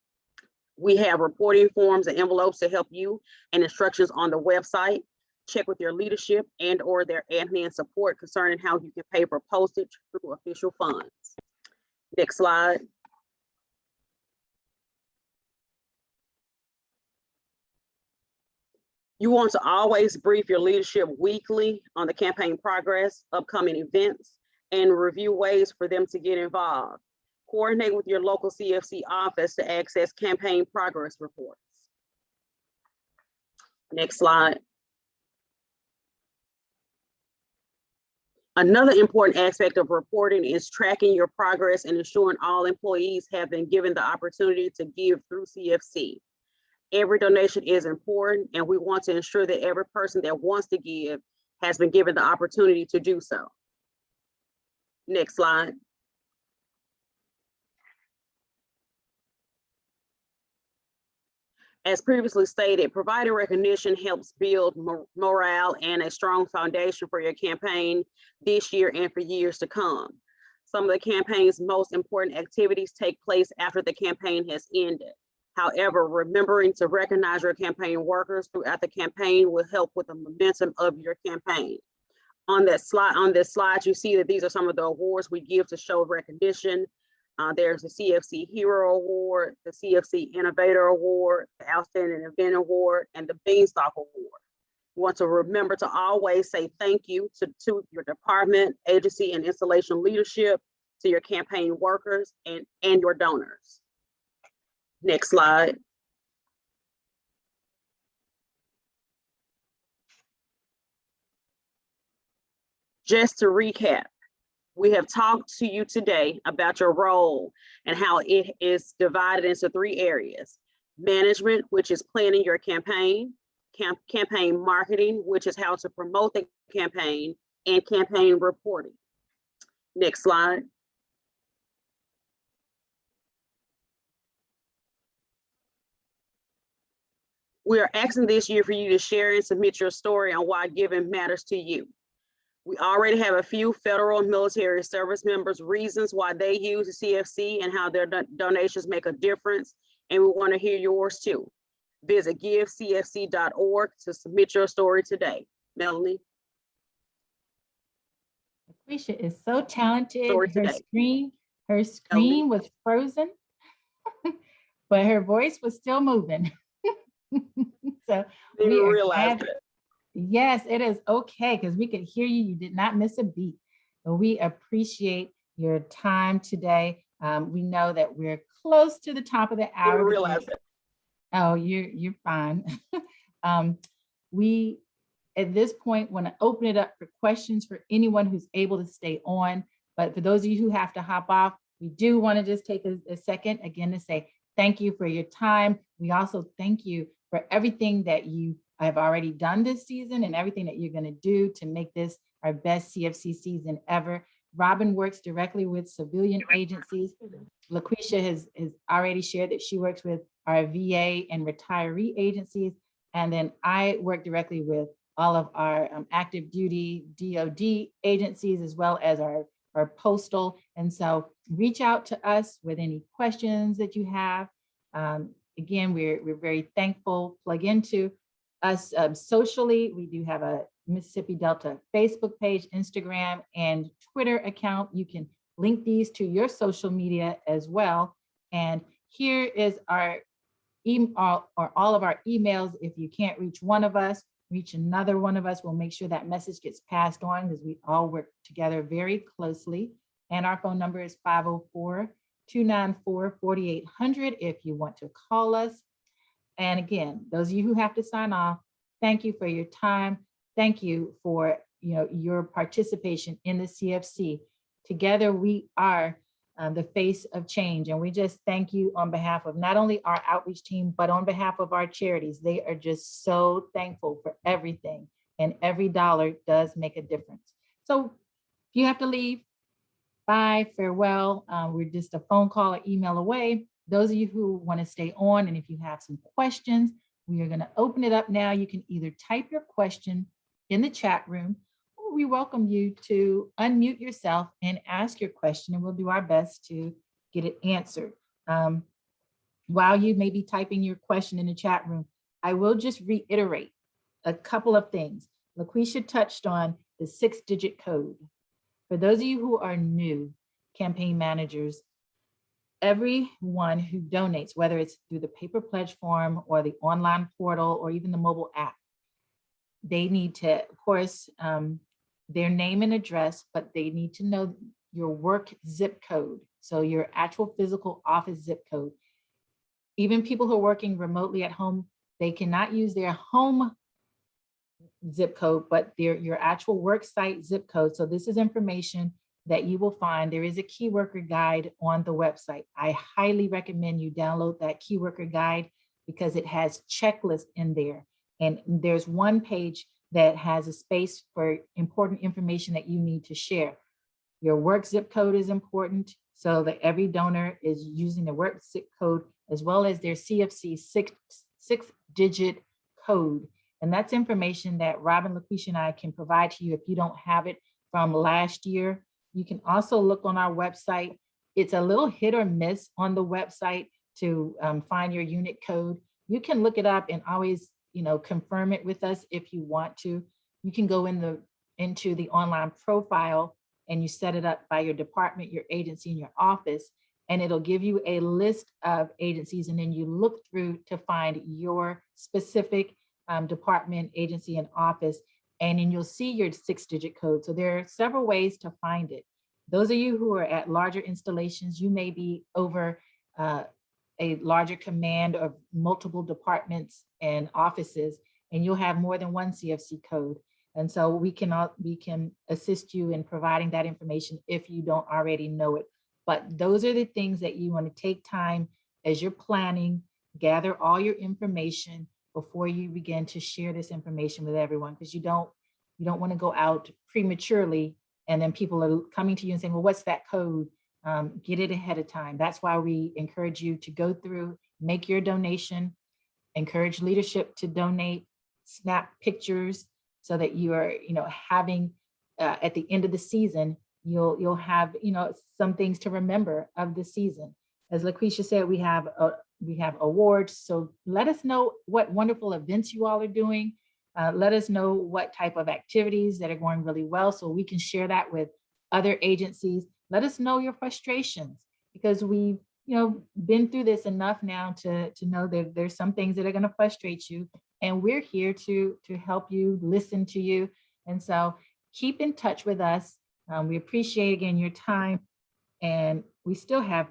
We have reporting forms and envelopes to help you and instructions on the website. Check with your leadership and or their admin support concerning how you can pay for postage through official funds. Next slide. You want to always brief your leadership weekly on the campaign progress, upcoming events, and review ways for them to get involved. Coordinate with your local CFC office to access campaign progress reports. Next slide. Another important aspect of reporting is tracking your progress and ensuring all employees have been given the opportunity to give through CFC. Every donation is important, and we want to ensure that every person that wants to give has been given the opportunity to do so. Next slide. As previously stated, providing recognition helps build morale and a strong foundation for your campaign this year and for years to come. Some of the campaign's most important activities take place after the campaign has ended. However, remembering to recognize your campaign workers throughout the campaign will help with the momentum of your campaign. On this slide, you see that these are some of the awards we give to show recognition. There's the CFC Hero Award, the CFC Innovator Award, the Outstanding Event Award, and the Beanstalk Award. You want to remember to always say thank you to your department, agency, and installation leadership, to your campaign workers, and your donors. Next slide. Just to recap, we have talked to you today about your role and how it is divided into 3 areas. Management, which is planning your campaign, campaign marketing, which is how to promote the campaign, and campaign reporting. Next slide. We are asking this year for you to share and submit your story on why giving matters to you. We already have a few federal and military service members' reasons why they use the CFC and how their donations make a difference, and we want to hear yours too. Visit givecfc.org to submit your story today. Melanie. Lucretia is so talented. Story Her today. screen was frozen, but her voice was still moving. So Didn't we are realize glad. it. Yes, it is okay because we could hear you. You did not miss a beat. So we appreciate your time today. We know that we're close to the top of the hour. Didn't realize it. Oh, you're fine. We, at this point, want to open it up for questions for anyone who's able to stay on. But for those of you who have to hop off, we do want to just take a second again to say thank you for your time. We also thank you for everything that you have already done this season and everything that you're going to do to make this our best CFC season ever. Robin works directly with civilian agencies. LaQuisha has already shared that she works with our VA and retiree agencies. And then I work directly with all of our active duty DOD agencies, as well as our postal. And so reach out to us with any questions that you have. Again, we're very thankful. Plug into us socially. We do have a Mississippi Delta Facebook page, Instagram, and Twitter account. You can link these to your social media as well. And here is our email, or all of our emails. If you can't reach one of us, reach another one of us. We'll make sure that message gets passed on, because we all work together very closely. And our phone number is 504-294-4800 if you want to call us. And again, those of you who have to sign off, thank you for your time. Thank you for your participation in the CFC. Together we are the face of change. And we just thank you on behalf of not only our outreach team, but on behalf of our charities. They are just so thankful for everything, and every dollar does make a difference. So if you have to leave, bye, farewell. We're just a phone call or email away. Those of you who want to stay on, and if you have some questions, we are going to open it up now. You can either type your question in the chat room, or we welcome you to unmute yourself and ask your question, and we'll do our best to get it answered. While you may be typing your question in the chat room, I will just reiterate a couple of things. LaQuisha touched on the 6-digit code. For those of you who are new campaign managers, everyone who donates, whether it's through the paper pledge form or the online portal or even the mobile app, they need to, of course, their name and address, but they need to know your work zip code. So your actual physical office zip code. Even people who are working remotely at home, they cannot use their home zip code, but your actual work site zip code. So this is information that you will find. There is a key worker guide on the website. I highly recommend you download that key worker guide, because it has checklists in there. And there's one page that has a space for important information that you need to share. Your work zip code is important, so that every donor is using the work zip code, as well as their CFC six-digit code. And that's information that Robin, LaQuisha, and I can provide to you if you don't have it from last year. You can also look on our website. It's a little hit or miss on the website to find your unit code. You can look it up and always, confirm it with us if you want to. You can go into the online profile and you set it up by your department, your agency, and your office, and it'll give you a list of agencies, and then you look through to find your specific department, agency, and office, and then you'll see your 6-digit code. So there are several ways to find it. Those of you who are at larger installations, you may be over a larger command of multiple departments and offices, and you'll have more than one CFC code. And so we can assist you in providing that information if you don't already know it. But those are the things that you want to take time as you're planning, gather all your information before you begin to share this information with everyone, because you don't want to go out prematurely and then people are coming to you and saying, well, what's that code? Get it ahead of time. That's why we encourage you to go through, make your donation, encourage leadership to donate, snap pictures so that you are, having at the end of the season, you'll have, some things to remember of the season. As LaQuisha said, we have awards. So let us know what wonderful events you all are doing. Let us know what type of activities that are going really well, so we can share that with other agencies. Let us know your frustrations, because we've been through this enough now to know that there's some things that are going to frustrate you, and we're here to help you, listen to you. And so keep in touch with us. We appreciate, again, your time, and we still have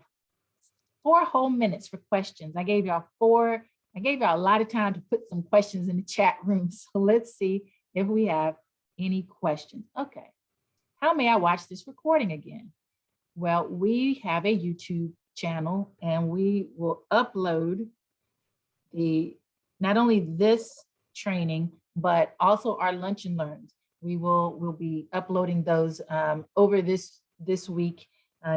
4 whole minutes for questions. I gave y'all a lot of time to put some questions in the chat room. So let's see if we have any questions. Okay. How may I watch this recording again? Well, we have a YouTube channel, and we will upload not only this training, but also our lunch and learns. We'll be uploading those over this week,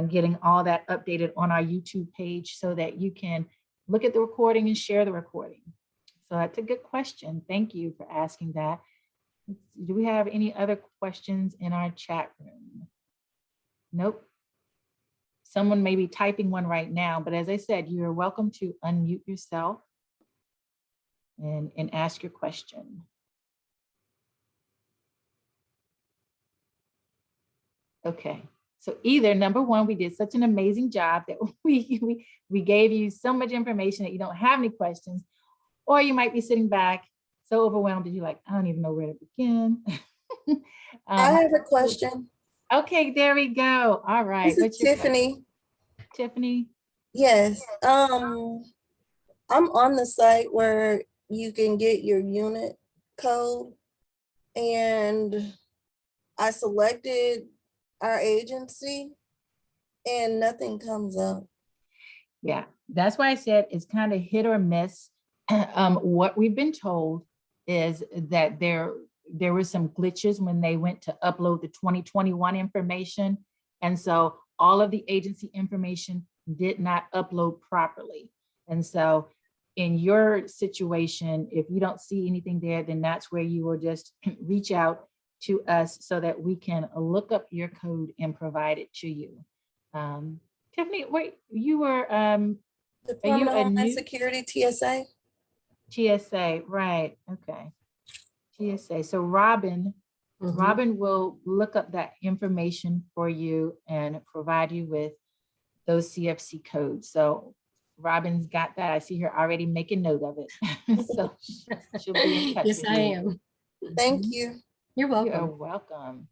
getting all that updated on our YouTube page so that you can look at the recording and share the recording. So that's a good question. Thank you for asking that. Do we have any other questions in our chat room? Nope. Someone may be typing one right now, but as I said, you're welcome to unmute yourself and ask your question. Okay, so either number one, we did such an amazing job that we gave you so much information that you don't have any questions, or you might be sitting back so overwhelmed that you're like, I don't even know where to begin. I have a question. Okay, there we go. All right. This is Tiffany. Tiffany? Yes. I'm on the site where you can get your unit code, and I selected our agency and nothing comes up. Yeah, that's why I said it's kind of hit or miss. What we've been told is that there were some glitches when they went to upload the 2021 information. And so all of the agency information did not upload properly. And so in your situation, if you don't see anything there, then that's where you will just reach out to us so that we can look up your code and provide it to you. Tiffany, wait, you were, Department of Homeland Security, TSA. TSA, right, okay. TSA, so Robin will look up that information for you and provide you with those CFC codes. So Robin's got that. I see her already making note of it. So she'll be in touch Yes, with I you. am. Thank you. You're welcome. You're welcome.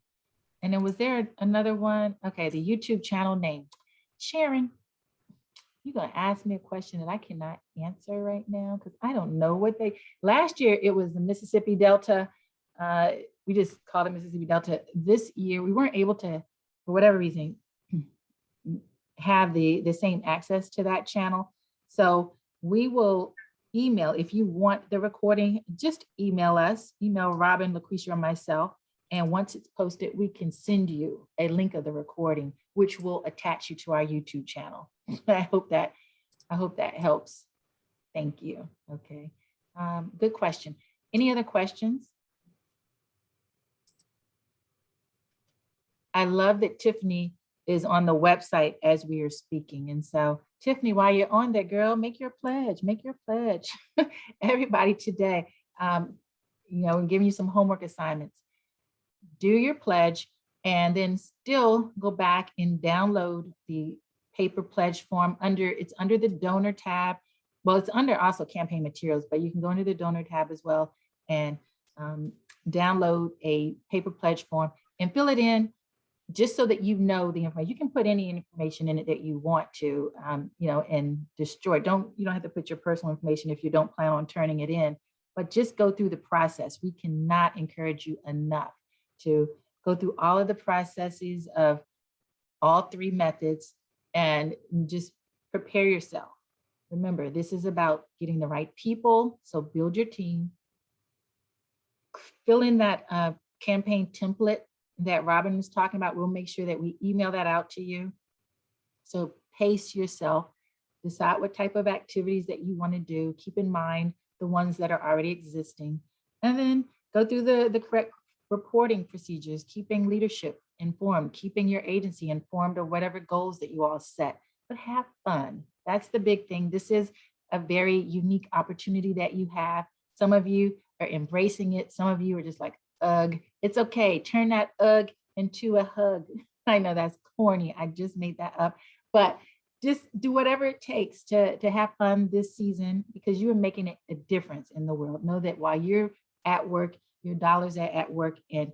And then was there another one? Okay, the YouTube channel name. Sharon, you're gonna ask me a question that I cannot answer right now because I don't know what last year it was the Mississippi Delta. We just called it Mississippi Delta. This year we weren't able to, for whatever reason, have the same access to that channel. So we will email, if you want the recording, just email us, email Robin, LaQuisha, or myself. And once it's posted, we can send you a link of the recording, which will attach you to our YouTube channel. I hope that helps. Thank you. Okay. Good question. Any other questions? I love that Tiffany is on the website as we are speaking. And so Tiffany, while you're on there, girl, make your pledge. Everybody today, I'm giving you some homework assignments. Do your pledge and then still go back and download the paper pledge form it's under the donor tab. Well, it's under also campaign materials, but you can go into the donor tab as well and download a paper pledge form and fill it in just so that you know the information. You can put any information in it that you want to, and destroy. You don't have to put your personal information if you don't plan on turning it in, but just go through the process. We cannot encourage you enough to go through all of the processes of all three methods and just prepare yourself. Remember, this is about getting the right people. So build your team, fill in that campaign template that Robin was talking about. We'll make sure that we email that out to you. So pace yourself, decide what type of activities that you want to do. Keep in mind the ones that are already existing, and then go through the correct reporting procedures, keeping leadership informed, keeping your agency informed of whatever goals that you all set, but have fun. That's the big thing. This is a very unique opportunity that you have. Some of you are embracing it. Some of you are just like, ugh, it's okay. Turn that ugh into a hug. I know that's corny. I just made that up, but just do whatever it takes to have fun this season because you are making a difference in the world. Know that while you're at work, your dollars are at work, and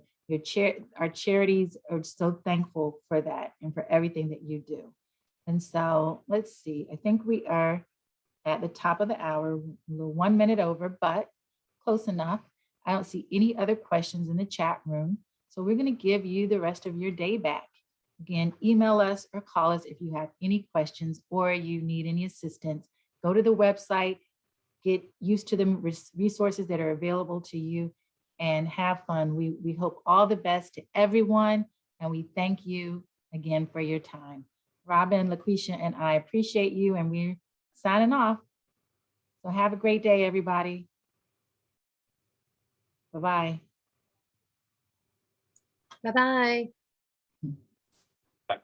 our charities are so thankful for that and for everything that you do. And so let's see, I think we are at the top of the hour, 1 minute over, but close enough. I don't see any other questions in the chat room. So we're going to give you the rest of your day back. Again, email us or call us if you have any questions or you need any assistance. Go to the website, get used to the resources that are available to you and have fun. We hope all the best to everyone, and we thank you again for your time. Robin, LaQuisha, and I appreciate you, and we're signing off. So have a great day, everybody. Bye-bye. Bye-bye. Bye.